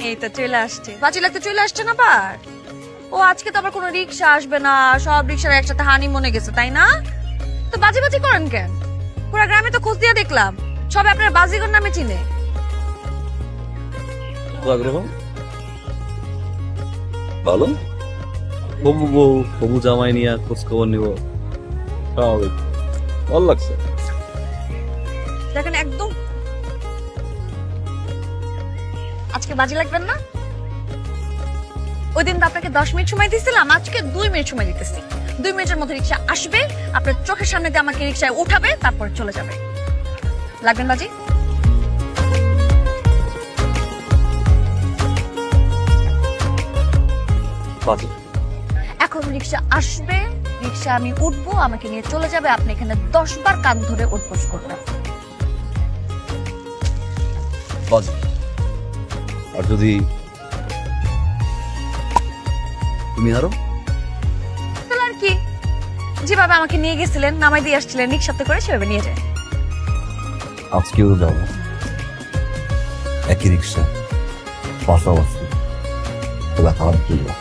এই তো চলে আসছে, বাজি লাগতে চলে আসছে না বার। ও আজকে তো আবার কোনো রিক্সা আসবে না, সব রিক্সার একসাথে হানি মনে গেছে, তাই না? তো বাজি বাজি করেন কেন? পুরা গ্রামে তো খোঁজ দিয়ে দেখলাম সবাই আপনার বাজিগর নামে চিনে। ভালো, হবু বউ হবু জামাই নিয়ে খোঁজ খবর নিব, স্বাভাবিক। ভালো লাগছে। দেখেন একদম আজকে বাজি লাগবেন না। ওই দিন তো আপনাকে 10 মিনিট সময় দিয়েছিলাম, আজকে 2 মিনিট সময় দিতেছি। 2 মিনিটের মধ্যে রিক্সা আসবে, আপনার চোখের সামনে দিয়ে আমাকে রিক্সায় উঠাবে, তারপর চলে যাবে। লাগবেন বাজি? বাজি এখন রিক্সা আসবে, রিক্সা আমি উঠবো, আমাকে নিয়ে চলে যাবে, আপনি এখানে 10 বার কান ধরে উঠবোস করবেন। বাজি। আর যদি তুমি আরো তাহলে আর কি, যেভাবে আমাকে নিয়ে গেছিলেন, নামাই দিয়ে আসছিলেন রিক্সাতে করে, সেভাবে নিয়ে যায়। আজকেও যাবো একই রিক্সা, পাশাপাশি। খাবার কিনবো।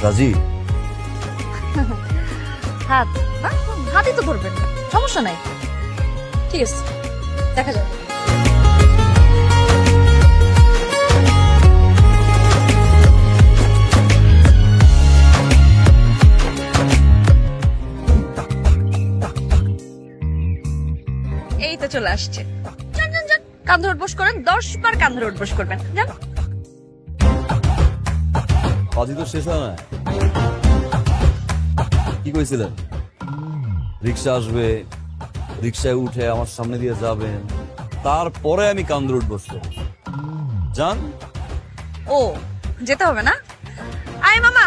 রাজি? হাত হাতই তো ধরবেন না, সমস্যা নাই। ঠিক আছে, দেখা যাবে। এই তো চলে আসছে। যান যান যান, কান ধরে উঠবোস করেন, 10 বার কান ধরে উঠবোস করবেন। যান। বাজি তো শেষ হয় না। কি কইছিলেন? রিক্সা আসবে, রিক্সায় উঠে আমার সামনে দিয়ে যাবেন, তারপরে আমি কান ধরে উঠবো। যান। ও যেতে হবে না? আয় মামা।